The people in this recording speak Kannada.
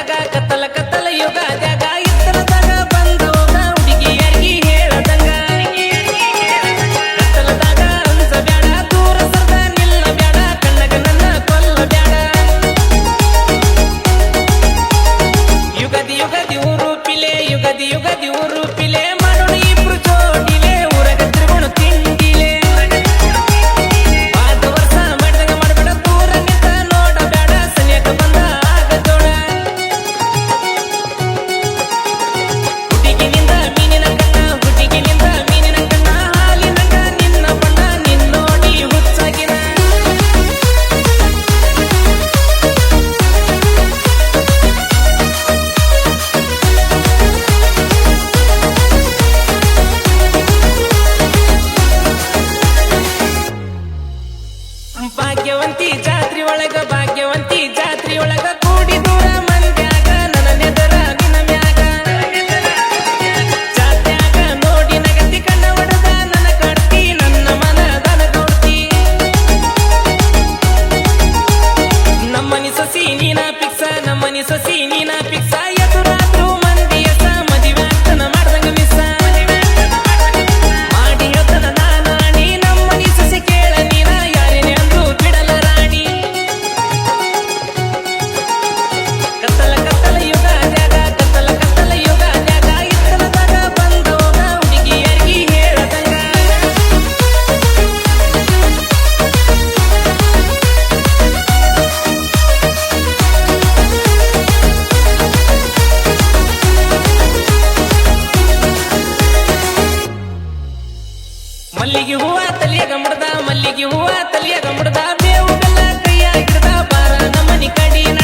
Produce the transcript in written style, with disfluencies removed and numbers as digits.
ಯುಗಾದ್ಯಾಗ ಕತ್ತಲ ಕತ್ತಲ ಯುಗಾದ್ಯಾಗ ಇತ್ತಲದಾಗ ಬಂದ ಹೋಗ ಹುಡುಗಿಯರಿಗೆ ಹೇಳದಂಗ ಕತ್ತಲದಾಗ ಅನ್ಸಬ್ಯಾಡ ದೂರ ಸರ್ದ ನಿಲ್ಲಬ್ಯಾಡ ಕಣ್ಣಗ ನನ್ನ ಕೊಲ್ಲಬ್ಯಾಡ ಯುಗದಿ ಯುಗದಿ ಊರು ಪಿಲೆ ಯುಗದಿ ಯುಗದಿ ಊರು ಪಿಲೆ ಮಾಡೋಣ ಇಬ್ರು ಜೋಡಿಲೆ ಊರಗ ತಿರುಗೋಣ ತಿಂಡಿಲೆ ಆದ ವರ್ಷ ಮಾಡಿದಂಗ ಮಾಡಬೇಡ ದೂರ ನಿಂತ ನೋಡಬ್ಯಾಡ ಸನಿಯಕ ಬಂದ ಆಗ ಜೋಡ ಹುಡುಗಿನಿಂದ ಮೀನಿನ ಕಣ್ಣ ಹಾಲಿನಂಗ ನಿನ್ನ ಬಣ್ಣ ನಿನ್ನೋಡಿ ಹುಚ್ಚಾಗಿನ ಭಾಗ್ಯವಂತಿ ಜಾತ್ರಿ ಒಳಗ ಕೂಡಿ ದೂರ ಮಂದ್ಯಾಗ ನನ್ನ ನೆದರ ನಿನ್ನ ಮ್ಯಾಗ ಜಾತ್ಯಾಗ ನೋಡಿ ನಗತಿ ಕಣ್ಣ ಹೊಡೆದ ನನ್ನ ಕಟ್ಟಿ ನನ್ನ ಮನದನ ಕೊಡ್ತಿ ನಮ್ಮನಿ ಸೊಸಿ ನೀನ ಪಿಕ್ಸ ಎದುರಾದ್ರು ಮಂದಿ ಎಸ ಮದುವೆ ಆಗ್ತನ ಮಾಡ್ದಂಗ ಮಿಸ್ಸ ಮಾಡಿ ಹೇಳ್ತನ ನಾನಾಣಿ ನಮ್ಮನಿ ಸೊಸಿ ಕೇಳ ನೀನ ಯಾರೇನೆ ಅಂದ್ರು ಬಿಡಲ ರಾಣಿ ಕತ್ತಲ ಕತ್ತಲ ಯುಗಾದ್ಯಾಗ ಇತ್ತಲದಾಗ ಬಂದೋಗ ಹುಡುಗಿಯರಿಗೆ ಹೇಳದಂಗ ಮಲ್ಲಿಗೆ ಹೂವ ತಲಿಯಾಗ ಮುಡ್ದ ಬೇವು ಬೆಲ್ಲ ಕೈಯಾಗಿಡ್ದ ಬಾರ ನಮ್ಮನಿ ಕಡಿನ